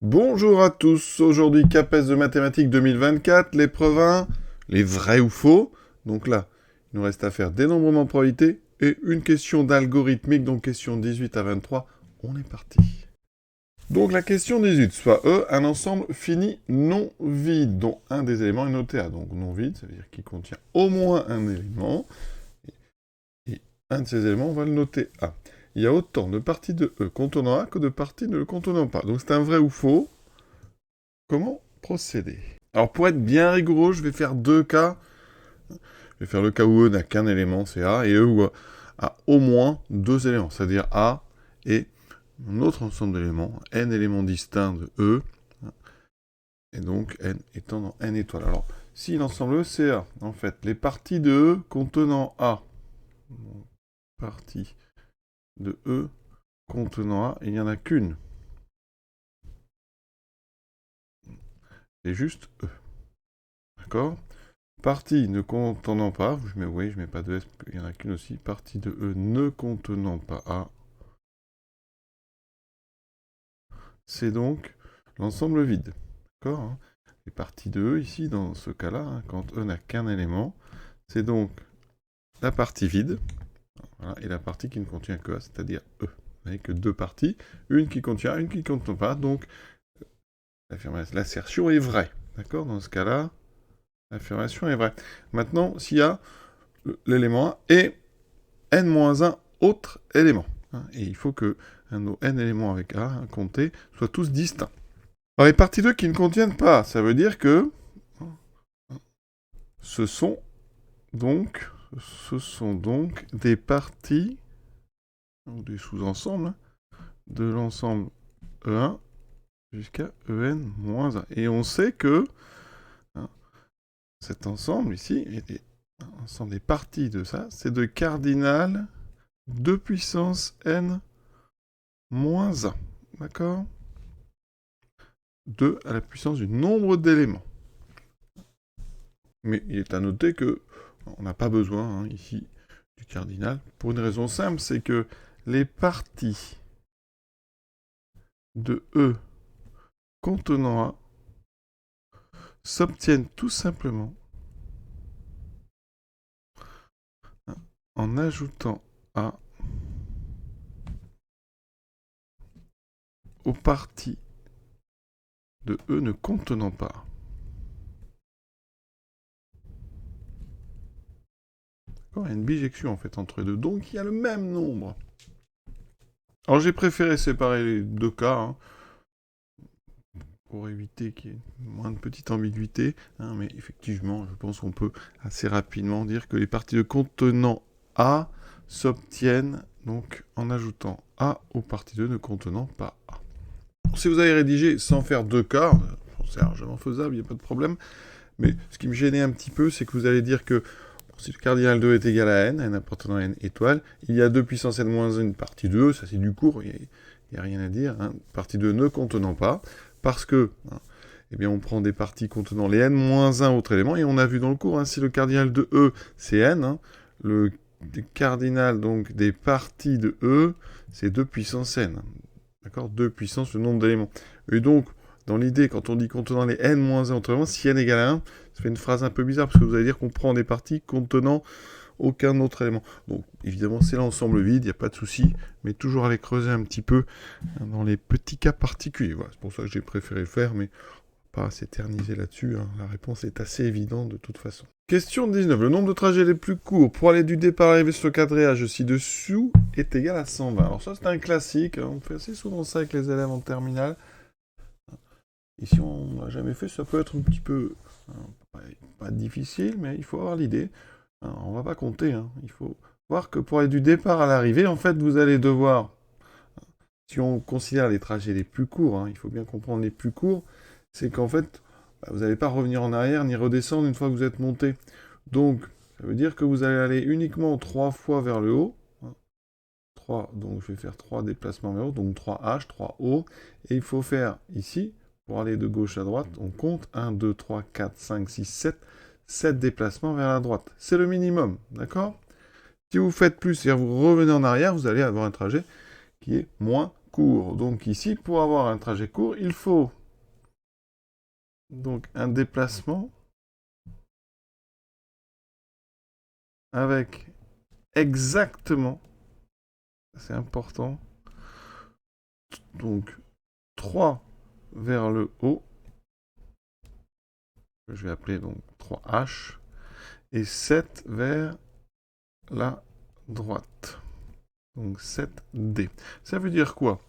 Bonjour à tous, aujourd'hui CAPES de mathématiques 2024, l'épreuve 1, les vrais ou faux. Donc là, il nous reste à faire dénombrement probabilité et une question d'algorithmique, donc question 18 à 23. On est parti. Donc la question 18, soit E, un ensemble fini non vide, dont un des éléments est noté A. Donc non vide, ça veut dire qu'il contient au moins un élément, et un de ces éléments, on va le noter A. Il y a autant de parties de E contenant A que de parties ne le contenant pas. Donc c'est un vrai ou faux. Comment procéder? Alors pour être bien rigoureux, je vais faire deux cas. Je vais faire le cas où E n'a qu'un élément, c'est A, et E où A a au moins deux éléments, c'est-à-dire A et un autre ensemble d'éléments, n éléments distincts de E, et donc n étant dans n étoiles. Alors, si l'ensemble E c'est A, en fait, les parties de E contenant A, parties de E contenant A, il n'y en a qu'une. C'est juste E. D'accord? Partie ne contenant pas, je mets pas de S, il n'y en a qu'une aussi. Partie de E ne contenant pas A, c'est donc l'ensemble vide. D'accord, hein? Les parties de E, ici, dans ce cas-là, hein, quand E n'a qu'un élément, c'est donc la partie vide, voilà, et la partie qui ne contient que A, c'est-à-dire E. Vous n'avez que deux parties, une qui contient A, une qui ne contient pas, donc l'assertion est vraie. D'accord? Dans ce cas-là, l'affirmation est vraie. Maintenant, s'il y a l'élément A et n-1 autres éléments, hein, et il faut que nos n éléments avec A, hein, comptés, soient tous distincts. Alors les parties 2 qui ne contiennent pas, ça veut dire que ce sont donc des parties, ou des sous-ensembles, de l'ensemble E1 jusqu'à En-1. Et on sait que hein, cet ensemble ici, l'ensemble des parties de ça, c'est de cardinal 2 puissance n-1. D'accord? 2 à la puissance du nombre d'éléments. Mais il est à noter que on n'a pas besoin, hein, ici, du cardinal, pour une raison simple, c'est que les parties de E contenant A s'obtiennent tout simplement en ajoutant A aux parties de E ne contenant pas A. Il y a une bijection en fait entre les deux, donc il y a le même nombre. Alors j'ai préféré séparer les deux cas, hein, pour éviter qu'il y ait moins de petite ambiguïté, hein, mais effectivement, je pense qu'on peut assez rapidement dire que les parties de contenant A s'obtiennent donc en ajoutant A aux parties de ne contenant pas A. Si vous avez rédigé sans faire deux cas, c'est largement faisable, il n'y a pas de problème, mais ce qui me gênait un petit peu, c'est que vous allez dire que si le cardinal 2 est égal à n appartenant à n étoiles, il y a 2 puissance n-1 partie de E, ça c'est du cours, il n'y a rien à dire, hein, partie de ne contenant pas, parce que hein, eh bien, on prend des parties contenant les n-1 autres éléments, et on a vu dans le cours, hein, si le cardinal de E c'est n, hein, le cardinal donc des parties de E, c'est 2 puissance n. D'accord, 2 puissance le nombre d'éléments. Et donc, dans l'idée, quand on dit contenant les n-1 autres éléments, si n égale à 1, ça fait une phrase un peu bizarre, parce que vous allez dire qu'on prend des parties contenant aucun autre élément. Donc, évidemment, c'est l'ensemble vide, il n'y a pas de souci, mais toujours aller creuser un petit peu dans les petits cas particuliers. Voilà, c'est pour ça que j'ai préféré le faire, mais pas s'éterniser là-dessus, hein. La réponse est assez évidente de toute façon. Question 19. Le nombre de trajets les plus courts pour aller du départ à l'arrivée sur le quadrillage ci-dessous est égal à 120. Alors ça, c'est un classique, hein. On fait assez souvent ça avec les élèves en terminale. Ici, on n'a jamais fait, ça peut être un petit peu pas difficile, mais il faut avoir l'idée. On va pas compter, hein. Il faut voir que pour aller du départ à l'arrivée, en fait, vous allez devoir, si on considère les trajets les plus courts, hein, il faut bien comprendre les plus courts, c'est qu'en fait, vous n'allez pas revenir en arrière ni redescendre une fois que vous êtes monté. Donc, ça veut dire que vous allez aller uniquement 3 fois vers le haut. 3, donc je vais faire 3 déplacements vers le haut, donc 3H, 3O. Et il faut faire ici, pour aller de gauche à droite, on compte 1, 2, 3, 4, 5, 6, 7. 7 déplacements vers la droite. C'est le minimum, d'accord? Si vous faites plus, c'est-à-dire vous revenez en arrière, vous allez avoir un trajet qui est moins court. Donc ici, pour avoir un trajet court, il faut donc un déplacement avec exactement, c'est important, donc 3 vers le haut, que je vais appeler donc 3H, et 7 vers la droite. Donc 7D. Ça veut dire quoi?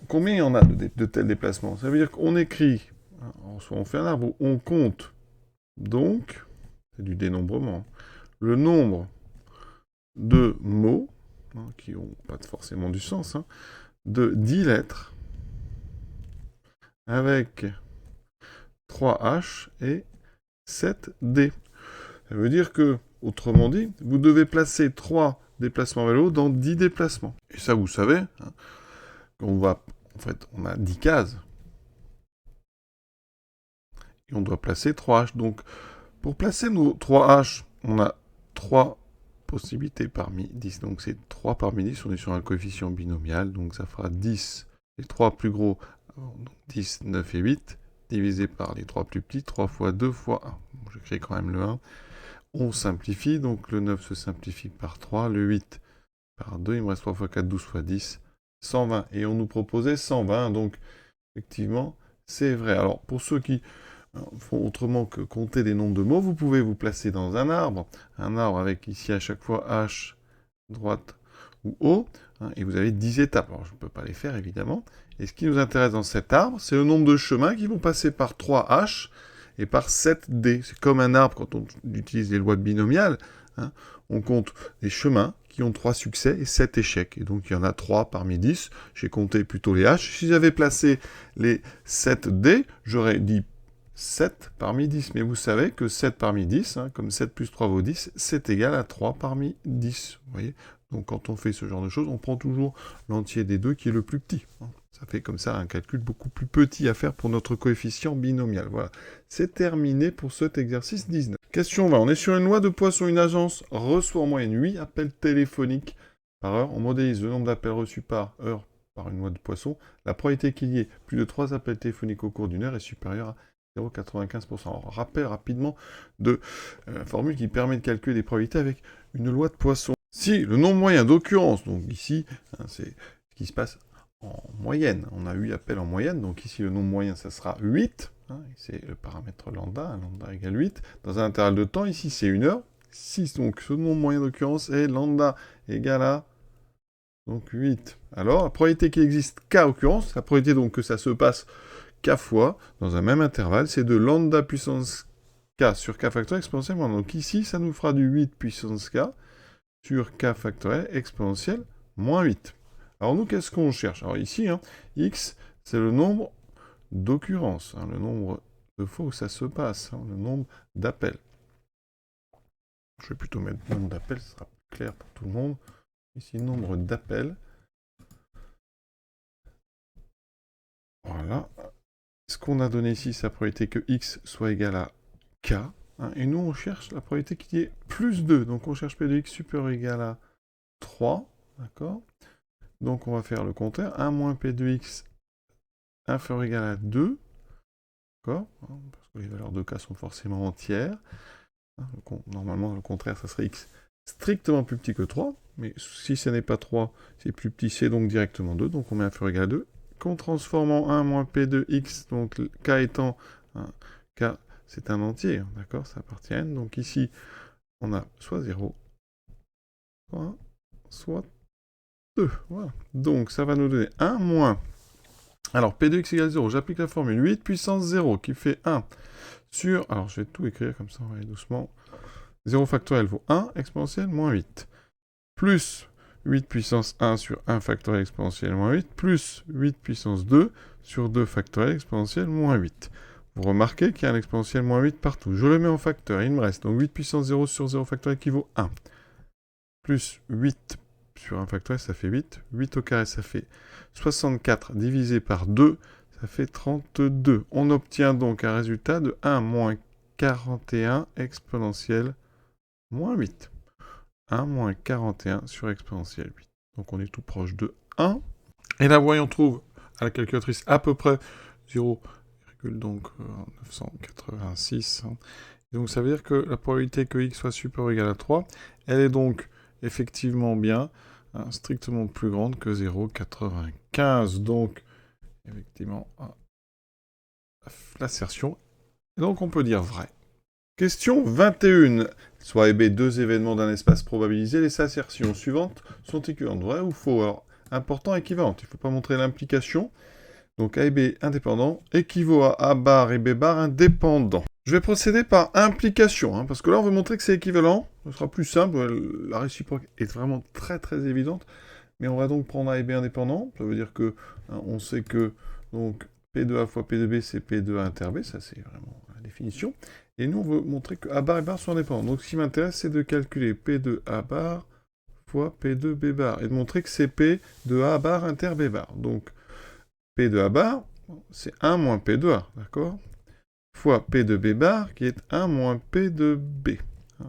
Combien il y en a de tels déplacements? Ça veut dire qu'on écrit, soit on fait un arbre, on compte, donc, c'est du dénombrement, le nombre de mots, qui n'ont pas forcément du sens, de 10 lettres, avec 3H et 7D. Ça veut dire que, autrement dit, vous devez placer 3 déplacements vélo dans 10 déplacements. Et ça, vous savez, on a 10 cases. Et on doit placer 3H. Donc, pour placer nos 3H, on a 3 possibilités parmi 10. Donc, c'est 3 parmi 10. On est sur un coefficient binomial. Donc, ça fera 10. Les 3 plus gros, donc 10, 9 et 8, divisé par les 3 plus petits. 3 fois 2 fois 1. Bon, j'écris quand même le 1. On simplifie. Donc, le 9 se simplifie par 3. Le 8 par 2. Il me reste 3 fois 4, 12 fois 10. 120. Et on nous proposait 120. Donc, effectivement, c'est vrai. Alors, pour ceux qui font autrement que compter des nombres de mots, vous pouvez vous placer dans un arbre avec ici à chaque fois H, droite ou haut, et vous avez 10 étapes. Alors je ne peux pas les faire évidemment. Et ce qui nous intéresse dans cet arbre, c'est le nombre de chemins qui vont passer par 3H et par 7D. C'est comme un arbre quand on utilise les lois de binomial, on compte les chemins qui ont 3 succès et 7 échecs. Et donc il y en a 3 parmi 10. J'ai compté plutôt les H. Si j'avais placé les 7D, j'aurais dit 7 parmi 10. Mais vous savez que 7 parmi 10, comme 7 plus 3 vaut 10, c'est égal à 3 parmi 10. Vous voyez? Donc quand on fait ce genre de choses, on prend toujours l'entier des deux qui est le plus petit. Ça fait comme ça un calcul beaucoup plus petit à faire pour notre coefficient binomial. Voilà. C'est terminé pour cet exercice 19. Question 20. On est sur une loi de Poisson. Une agence reçoit en moyenne 8 appels téléphoniques par heure. On modélise le nombre d'appels reçus par heure par une loi de Poisson. La probabilité qu'il y ait plus de 3 appels téléphoniques au cours d'une heure est supérieure à 0,95%. Alors, rappel rapidement de la formule qui permet de calculer des probabilités avec une loi de Poisson. Si le nombre moyen d'occurrence, donc ici, c'est ce qui se passe en moyenne. On a 8 appels en moyenne, donc ici le nombre moyen, ça sera 8. C'est le paramètre lambda, lambda égale 8. Dans un intervalle de temps, ici c'est 1 heure. Si donc ce nombre moyen d'occurrence est lambda égale à donc 8. Alors, la probabilité qu'il existe k occurrences, la probabilité donc que ça se passe k fois, dans un même intervalle, c'est de lambda puissance k sur k factoriel exponentielle moins. Donc ici, ça nous fera du 8 puissance k sur k factoriel exponentielle moins 8. Alors nous, qu'est-ce qu'on cherche? Alors ici, x, c'est le nombre d'occurrences, le nombre de fois où ça se passe, le nombre d'appels. Je vais plutôt mettre le nombre d'appels, ce sera plus clair pour tout le monde. Ici, nombre d'appels. Voilà. Ce qu'on a donné ici, c'est la probabilité que x soit égal à k. Et nous, on cherche la probabilité qu'il y ait plus 2. Donc, on cherche p de x supérieur ou égal à 3. D'accord? Donc, on va faire le contraire. 1 moins p de x inférieur ou égal à 2. D'accord? Parce que les valeurs de k sont forcément entières. Normalement, le contraire, ça serait x strictement plus petit que 3. Mais si ce n'est pas 3, c'est plus petit, c'est donc directement 2. Donc, on met inférieur ou égal à 2. Qu'on transforme en 1 moins p de x, donc k étant k, c'est un entier, d'accord, ça appartient à n. Donc ici, on a soit 0, soit 1, soit 2. Voilà. Donc ça va nous donner 1 moins. Alors p de x égale 0, j'applique la formule 8 puissance 0 qui fait 1 sur. Alors je vais tout écrire comme ça, on va aller doucement. 0 factoriel vaut 1 exponentielle moins 8. Plus 8 puissance 1 sur 1 factoriel exponentielle moins 8, plus 8 puissance 2 sur 2 factoriel exponentielle moins 8. Vous remarquez qu'il y a un exponentielle moins 8 partout. Je le mets en facteur, il me reste donc 8 puissance 0 sur 0 factoriel qui vaut 1. Plus 8 sur 1 factoriel, ça fait 8. 8 au carré, ça fait 64 divisé par 2, ça fait 32. On obtient donc un résultat de 1 moins 41 exponentielle moins 8. 1 moins 41 sur exponentielle 8. Donc on est tout proche de 1. Et là, voyons, on trouve à la calculatrice à peu près 0,986. Hein. Donc ça veut dire que la probabilité que x soit supérieur ou égal à 3, elle est donc effectivement bien strictement plus grande que 0,95. Donc, effectivement, l'assertion. Donc on peut dire vrai. Question 21. Soit A et B, deux événements d'un espace probabilisé, les assertions suivantes sont équivalentes. Vrai ou faux? Alors, important, équivalente. Il ne faut pas montrer l'implication. Donc A et B indépendants équivaut à A bar et B bar indépendants. Je vais procéder par implication, hein, parce que là on veut montrer que c'est équivalent. Ce sera plus simple, la réciproque est vraiment très très évidente. Mais on va donc prendre A et B indépendants. Ça veut dire que on sait que donc, P de A fois P de B, c'est P de A inter B. Ça, c'est vraiment la définition. Et nous, on veut montrer que A bar et bar sont indépendants. Donc, ce qui m'intéresse, c'est de calculer P de A bar fois P de B bar. Et de montrer que c'est P de A bar inter B bar. Donc, P de A bar, c'est 1 moins P de A, d'accord? Fois P de B bar, qui est 1 moins P de B. Je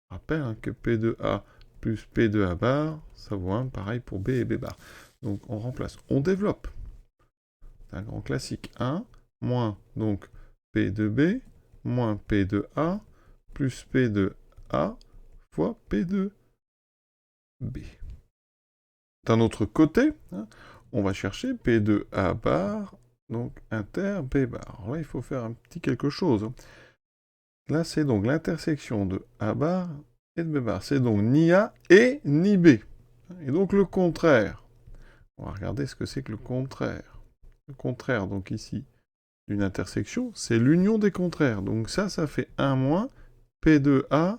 rappelle que P de A plus P de A bar, ça vaut 1, pareil pour B et B bar. Donc, on remplace. On développe. C'est un grand classique. 1 moins, donc, P de B, moins P de A, plus P de A, fois P de B. D'un autre côté, on va chercher P de A bar, donc, inter B bar. Alors là, il faut faire un petit quelque chose. Là, c'est donc l'intersection de A bar et de B bar. C'est donc ni A et ni B. Et donc le contraire. On va regarder ce que c'est que le contraire. Le contraire, donc ici, d'une intersection, c'est l'union des contraires. Donc ça fait 1 moins P de A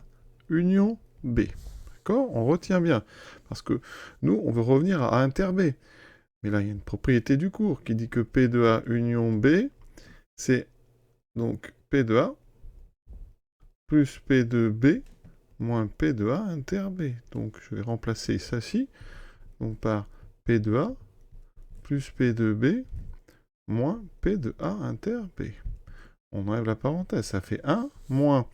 union B. D'accord? On retient bien. Parce que nous, on veut revenir à A inter B. Mais là, il y a une propriété du cours qui dit que P de A union B, c'est donc P de A plus P de B moins P de A inter B. Donc je vais remplacer ça-ci donc par P de A plus P de B moins P de A inter B. On enlève la parenthèse, ça fait 1 moins...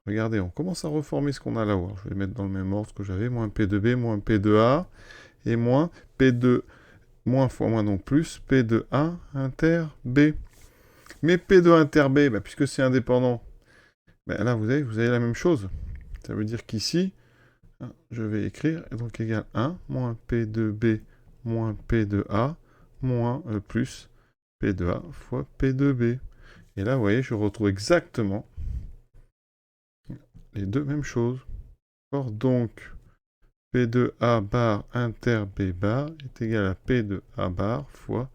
Regardez, on commence à reformer ce qu'on a là-haut. Je vais mettre dans le même ordre que j'avais, moins P de B moins P de A et moins P de... moins fois moins donc plus P de A inter B. Mais P de A inter B, puisque c'est indépendant, là vous avez la même chose. Ça veut dire qu'ici, je vais écrire, donc égal 1, moins P de B, moins P de A, moins plus P de A fois P de B. Et là, vous voyez, je retrouve exactement les deux mêmes choses. Or, donc, P de A bar inter B bar est égal à P de A bar fois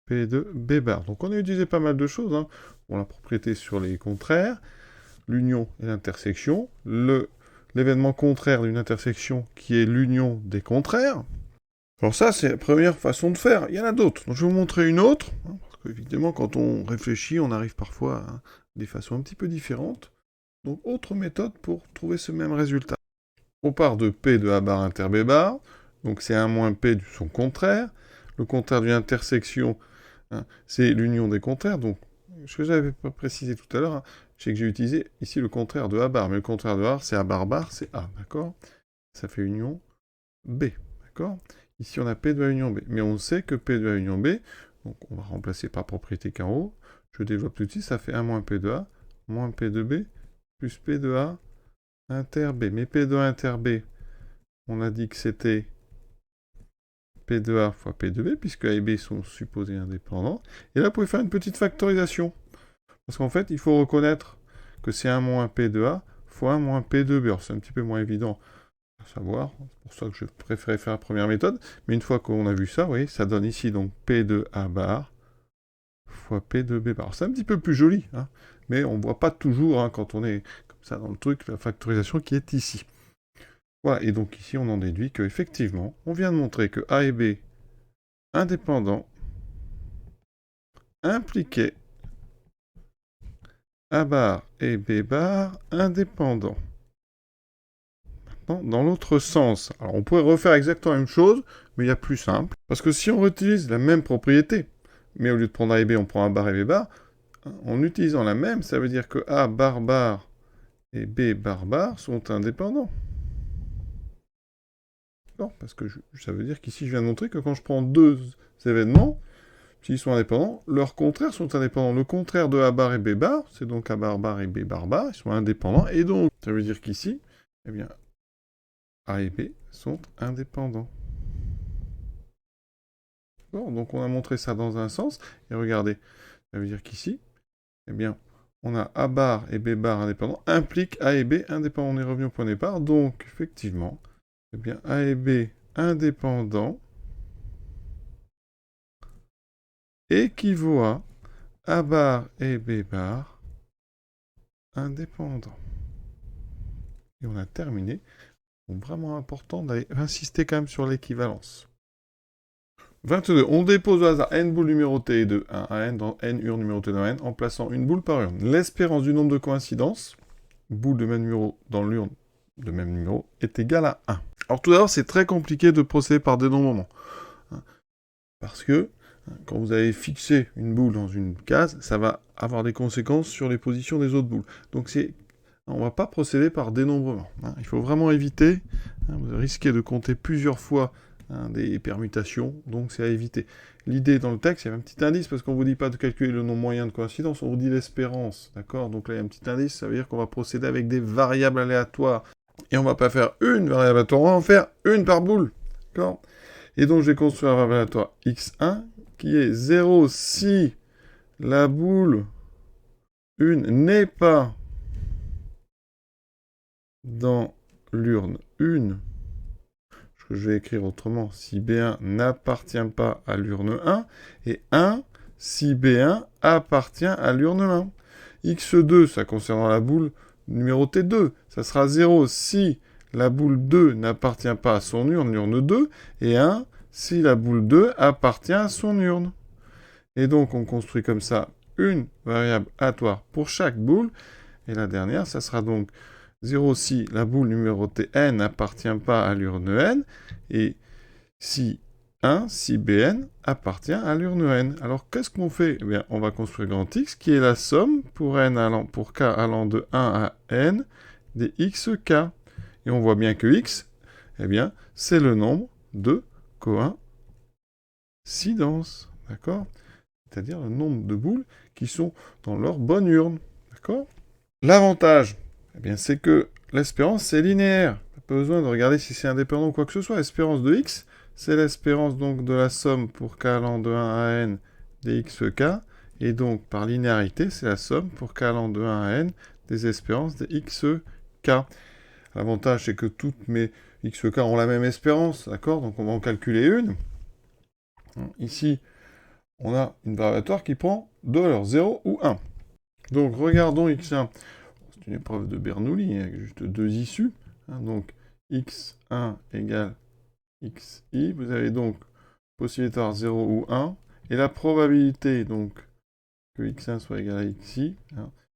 P de B bar. Donc, on a utilisé pas mal de choses. Hein. Bon, la propriété sur les contraires, l'union et l'intersection, l'événement contraire d'une intersection qui est l'union des contraires. Alors ça, c'est la première façon de faire. Il y en a d'autres. Donc, je vais vous montrer une autre. Parce qu'évidemment, quand on réfléchit, on arrive parfois à des façons un petit peu différentes. Donc, autre méthode pour trouver ce même résultat. On part de P de A bar inter B bar. Donc, c'est 1 moins P du son contraire. Le contraire d'une intersection, c'est l'union des contraires. Donc, ce que je n'avais pas précisé tout à l'heure, c'est que j'ai utilisé ici le contraire de A bar. Mais le contraire de A, c'est A bar, c'est A, d'accord? Ça fait union B, d'accord? Ici, on a P de A union B. Mais on sait que P de A union B, donc on va remplacer par propriété qu'en haut. Je développe tout de suite, ça fait 1 moins P de A, moins P de B, plus P de A inter B. Mais P de A inter B, on a dit que c'était P de A fois P de B, puisque A et B sont supposés indépendants. Et là, vous pouvez faire une petite factorisation. Parce qu'en fait, il faut reconnaître que c'est 1 moins P de A fois 1 moins P de B. Alors, c'est un petit peu moins évident à savoir. C'est pour ça que je préférais faire la première méthode. Mais une fois qu'on a vu ça, vous voyez, ça donne ici donc P de A bar fois P de B bar. C'est un petit peu plus joli, hein, mais on ne voit pas toujours, quand on est comme ça dans le truc, la factorisation qui est ici. Voilà, et donc ici, on en déduit qu'effectivement, on vient de montrer que A et B indépendants impliquaient A bar et B bar indépendants. Maintenant, dans l'autre sens, alors on pourrait refaire exactement la même chose, mais il y a plus simple. Parce que si on utilise la même propriété, mais au lieu de prendre A et B, on prend A bar et B bar, en utilisant la même, ça veut dire que A bar bar et B bar bar sont indépendants. Non, parce que ça veut dire qu'ici, je viens de montrer que quand je prends deux événements, s'ils sont indépendants, leurs contraires sont indépendants. Le contraire de A bar et B bar, c'est donc A bar bar et B bar bar, ils sont indépendants. Et donc, ça veut dire qu'ici, eh bien, A et B sont indépendants. Bon, donc on a montré ça dans un sens. Et regardez, ça veut dire qu'ici, eh bien, on a A bar et B bar indépendants, implique A et B indépendants. On est revenu au point de départ. Donc, effectivement, eh bien, A et B indépendants équivaut à A bar et B bar indépendants. Et on a terminé. Donc, vraiment important d'insister quand même sur l'équivalence. 22. On dépose au hasard n boules numérotées de 1 à n dans n urnes numérotées dans n en plaçant une boule par urne. L'espérance du nombre de coïncidences, boules de même numéro dans l'urne de même numéro, est égale à 1. Alors tout d'abord, c'est très compliqué de procéder par dénombrement. Parce que quand vous avez fixé une boule dans une case, ça va avoir des conséquences sur les positions des autres boules. Donc on ne va pas procéder par dénombrement. Il faut vraiment éviter, vous risquez de compter plusieurs fois des permutations, donc c'est à éviter. L'idée dans le texte, il y a un petit indice, parce qu'on ne vous dit pas de calculer le nombre moyen de coïncidence, on vous dit l'espérance, d'accord? Donc là, il y a un petit indice, ça veut dire qu'on va procéder avec des variables aléatoires. Et on ne va pas faire une variable aléatoire, on va en faire une par boule, d'accord? Et donc, je vais construire un variable aléatoire x1, qui est 0 si la boule 1 n'est pas dans l'urne 1, que je vais écrire autrement, si B1 n'appartient pas à l'urne 1, et 1 si B1 appartient à l'urne 1. x2, ça concerne la boule numérotée 2, ça sera 0 si la boule 2 n'appartient pas à son urne, l'urne 2, et 1 si la boule 2 appartient à son urne. Et donc, on construit comme ça une variable aléatoire pour chaque boule, et la dernière, ça sera donc 0 si la boule numérotée n n'appartient pas à l'urne n, et si 1 si Bn appartient à l'urne n. Alors qu'est-ce qu'on fait? Eh bien, on va construire grand X, qui est la somme pour k allant de 1 à n des xk. Et on voit bien que x, eh bien, c'est le nombre de coïncidences. D'accord? C'est-à-dire le nombre de boules qui sont dans leur bonne urne. D'accord? L'avantage, eh bien, c'est que l'espérance, c'est linéaire. Pas besoin de regarder si c'est indépendant ou quoi que ce soit. L'espérance de x, c'est l'espérance donc de la somme pour k allant de 1 à n des xk. Et donc, par linéarité, c'est la somme pour k allant de 1 à n des espérances des xk. L'avantage, c'est que toutes mes xk ont la même espérance. D'accord? Donc, on va en calculer une. Ici, on a une variable aléatoire qui prend deux valeurs, 0 ou 1. Donc, regardons x1. C'est une épreuve de Bernoulli, avec juste deux issues. Donc, x1 égale xi. Vous avez donc possibilité d'avoir 0 ou 1. Et la probabilité, donc, que x1 soit égal à xi.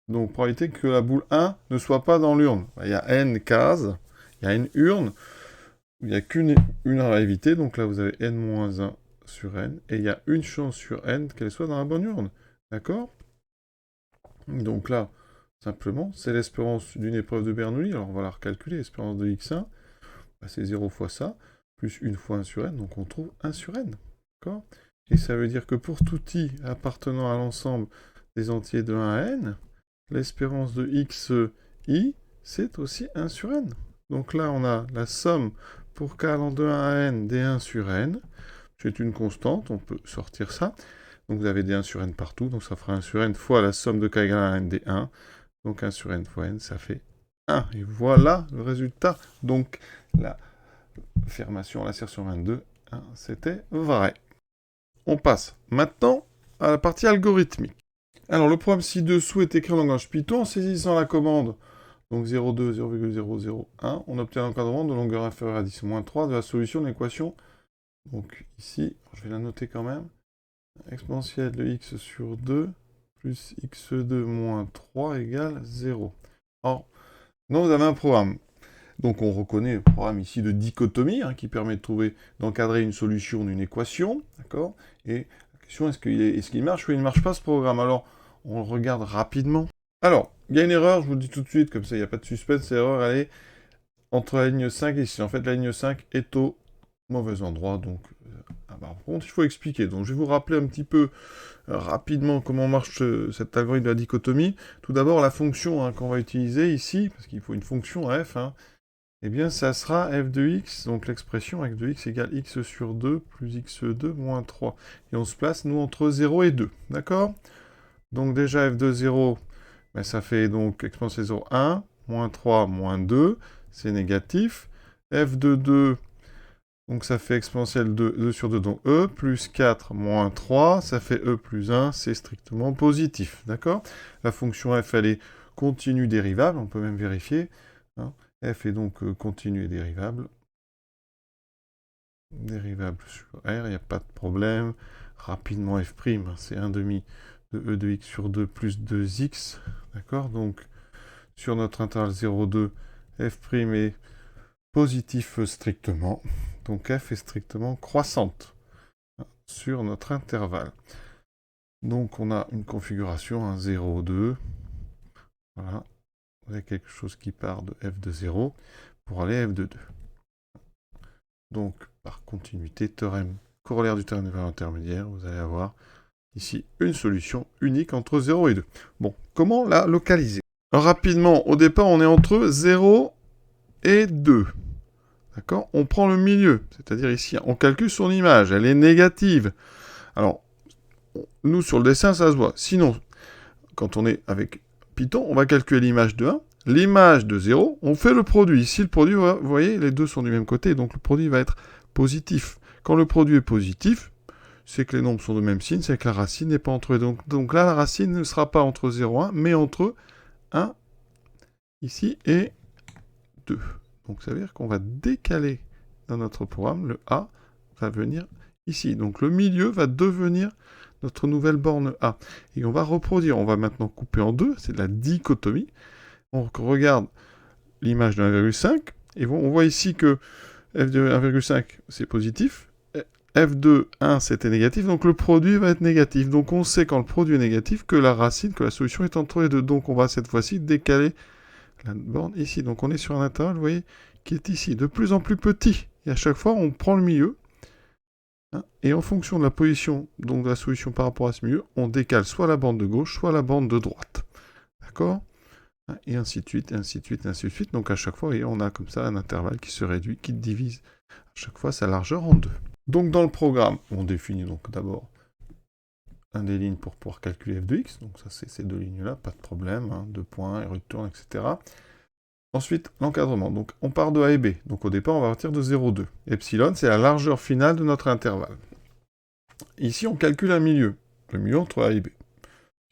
Donc, probabilité que la boule 1 ne soit pas dans l'urne. Il y a n cases, il y a une urne, où il n'y a qu'une à éviter. Donc là, vous avez n-1 sur n. Et il y a une chance sur n qu'elle soit dans la bonne urne. D'accord? Donc là, simplement, c'est l'espérance d'une épreuve de Bernoulli. Alors on va la recalculer, l'espérance de x1, c'est 0 fois ça, plus 1 fois 1 sur n, donc on trouve 1 sur n. D'accord? Et ça veut dire que pour tout i appartenant à l'ensemble des entiers de 1 à n, l'espérance de xi, c'est aussi 1 sur n. Donc là, on a la somme pour k allant de 1 à n des 1 sur n. C'est une constante, on peut sortir ça. Donc vous avez des 1 sur n partout, donc ça fera 1 sur n fois la somme de k égale à n des 1. Donc 1 sur n fois n, ça fait 1. Et voilà le résultat. Donc l'affirmation, l'assertion 22, c'était vrai. On passe maintenant à la partie algorithmique. Alors le problème ci-dessous est écrit en langage Python en saisissant la commande. Donc 0,2, 0,001, on obtient l'encadrement de longueur inférieure à 10-3 de la solution de l'équation. Donc ici, je vais la noter quand même. Exponentielle de x sur 2 plus x2 moins 3 égale 0. Or, donc vous avez un programme. Donc on reconnaît le programme ici de dichotomie, qui permet d'encadrer une solution d'une équation. D'accord? Et la question, est-ce qu'il marche ou il ne marche pas ce programme? Alors, on le regarde rapidement. Alors, il y a une erreur, je vous le dis tout de suite, comme ça il n'y a pas de suspense. L'erreur, elle est entre la ligne 5 et 6. En fait, la ligne 5 est au mauvais endroit, donc... par contre, il faut expliquer. Donc, je vais vous rappeler un petit peu rapidement comment marche cet algorithme de la dichotomie. Tout d'abord, la fonction hein, qu'on va utiliser ici, parce qu'il faut une fonction f, hein, eh bien, ça sera f de x, donc l'expression f de x égale x sur 2 plus x2 moins 3. Et on se place, nous, entre 0 et 2, d'accord? Donc déjà, f de 0, ben, ça fait donc exponentielle 0, 1, moins 3, moins 2, c'est négatif. F de 2, donc ça fait exponentielle 2 sur 2, donc e, plus 4, moins 3, ça fait e plus 1, c'est strictement positif, d'accord? La fonction f, elle est continue dérivable, on peut même vérifier, hein. F est donc continu et dérivable. Dérivable sur R, il n'y a pas de problème. Rapidement, f', c'est 1 demi de e de x sur 2 plus 2x. D'accord? Donc, sur notre intervalle 0,2, f' est positif strictement. Donc, f est strictement croissante sur notre intervalle. Donc, on a une configuration, 0,2. Voilà. Vous avez quelque chose qui part de f de 0 pour aller à f de 2. Donc, par continuité, théorème corollaire du théorème des valeurs intermédiaires, vous allez avoir ici une solution unique entre 0 et 2. Bon, comment la localiser? Alors, rapidement, au départ, on est entre 0 et 2. D'accord? On prend le milieu, c'est-à-dire ici, on calcule son image, elle est négative. Alors, nous, sur le dessin, ça se voit. Sinon, quand on est avec Python, on va calculer l'image de 1. L'image de 0, on fait le produit. Ici, le produit, vous voyez, les deux sont du même côté, donc le produit va être positif. Quand le produit est positif, c'est que les nombres sont de même signe, c'est que la racine n'est pas entre eux. Donc là, la racine ne sera pas entre 0 et 1, mais entre 1, ici, et 2. Donc ça veut dire qu'on va décaler dans notre programme, le A va venir ici. Donc le milieu va devenir notre nouvelle borne A. Et on va reproduire, on va maintenant couper en deux, c'est de la dichotomie. On regarde l'image de 1,5, et on voit ici que f de 1,5, c'est positif, f de 1, c'était négatif, donc le produit va être négatif. Donc on sait quand le produit est négatif que la racine, que la solution est entre les deux. Donc on va cette fois-ci décaler la borne ici. Donc on est sur un intervalle, vous voyez, qui est ici, de plus en plus petit. Et à chaque fois, on prend le milieu, hein, et en fonction de la position donc de la solution par rapport à ce milieu, on décale soit la borne de gauche, soit la borne de droite. D'accord ? Et ainsi de suite, et ainsi de suite, et ainsi de suite. Donc à chaque fois, on a comme ça un intervalle qui se réduit, qui divise à chaque fois sa largeur en deux. Donc dans le programme, on définit donc d'abord un des lignes pour pouvoir calculer f de x. Donc ça, c'est ces deux lignes-là, pas de problème, hein, 2 points, et retourne, etc. Ensuite, l'encadrement. Donc on part de A et B. Donc au départ, on va partir de 0,2. Epsilon, c'est la largeur finale de notre intervalle. Ici, on calcule un milieu. Le milieu entre A et B.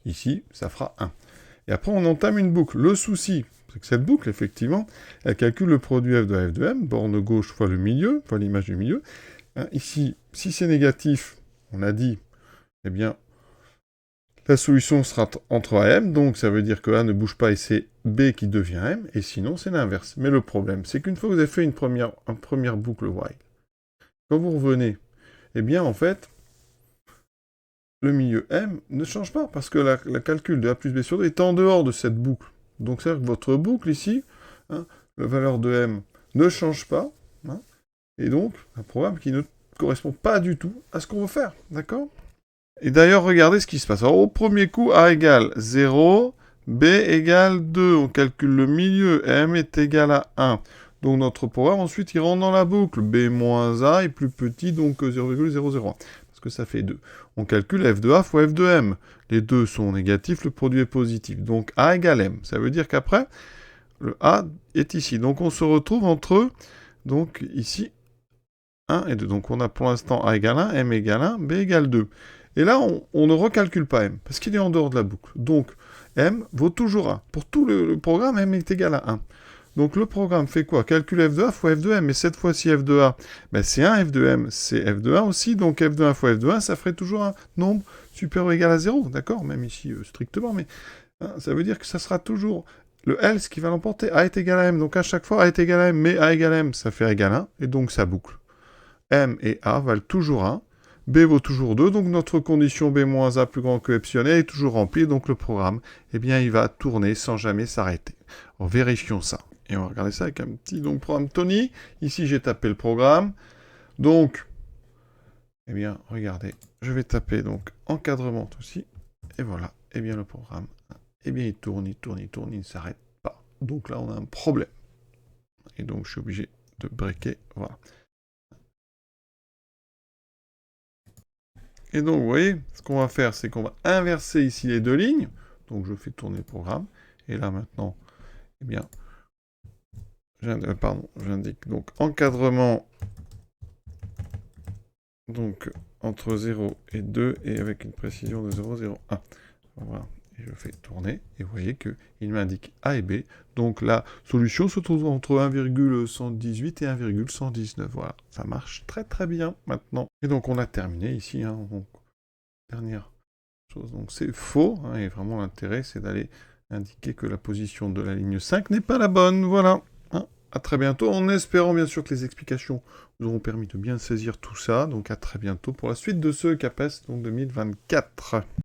Ici, ça fera 1. Et après, on entame une boucle. Le souci, c'est que cette boucle, effectivement, elle calcule le produit f de m, borne gauche fois le milieu, fois l'image du milieu. Ici, si c'est négatif, on a dit, eh bien, la solution sera entre A et M, donc ça veut dire que A ne bouge pas et c'est B qui devient M, et sinon c'est l'inverse. Mais le problème, c'est qu'une fois que vous avez fait une première boucle while, quand vous revenez, eh bien, en fait, le milieu M ne change pas, parce que la calcul de A plus B sur 2 est en dehors de cette boucle. Donc c'est-à-dire que votre boucle ici, hein, la valeur de M ne change pas, hein, et donc un programme qui ne correspond pas du tout à ce qu'on veut faire, d'accord? Et d'ailleurs, regardez ce qui se passe. Alors au premier coup, A égale 0, B égale 2, on calcule le milieu, M est égal à 1. Donc notre programme, ensuite, il rentre dans la boucle. B moins A est plus petit, donc 0,001. Parce que ça fait 2. On calcule f de A fois f de M. Les deux sont négatifs, le produit est positif. Donc A égale M. Ça veut dire qu'après, le A est ici. Donc on se retrouve entre, donc ici, 1 et 2. Donc on a pour l'instant A égale 1, M égale 1, B égale 2. Et là, on ne recalcule pas M, parce qu'il est en dehors de la boucle. Donc M vaut toujours 1. Pour tout le programme, M est égal à 1. Donc le programme fait quoi? Calcule f de A fois f de M. Et cette fois-ci, f de A, ben, c'est 1, f de M, c'est f de 1 aussi. Donc f de 1 fois f de 1, ça ferait toujours un nombre supérieur ou égal à 0. D'accord? Même ici, strictement. Mais hein, ça veut dire que ça sera toujours le else qui va l'emporter. A est égal à M. Donc à chaque fois, A est égal à M. Mais A égale à M, ça fait égal à 1. Et donc ça boucle. M et A valent toujours 1. B vaut toujours 2, donc notre condition B moins A plus grand que epsilon est toujours remplie, donc le programme, eh bien, il va tourner sans jamais s'arrêter. Alors, vérifions ça. Et on va regarder ça avec un petit programme Tony. Ici, j'ai tapé le programme. Donc, eh bien, regardez, je vais taper donc encadrement aussi, et voilà, eh bien le programme, eh bien il tourne, il ne s'arrête pas. Donc là, on a un problème. Et donc, je suis obligé de breaker, voilà. Et donc, vous voyez, ce qu'on va faire, c'est qu'on va inverser ici les deux lignes. Donc, je fais tourner le programme. Et là, maintenant, eh bien, j'indique donc encadrement, donc entre 0 et 2, et avec une précision de 0,01. Voilà. Et je fais tourner, et vous voyez qu'il m'indique A et B. Donc, la solution se trouve entre 1,118 et 1,119. Voilà, ça marche très très bien maintenant. Et donc, on a terminé ici, hein, donc, dernière chose. Donc c'est faux, hein, et vraiment l'intérêt c'est d'aller indiquer que la position de la ligne 5 n'est pas la bonne, voilà. Hein. À très bientôt, en espérant bien sûr que les explications vous auront permis de bien saisir tout ça. Donc à très bientôt pour la suite de ce CAPES donc 2024.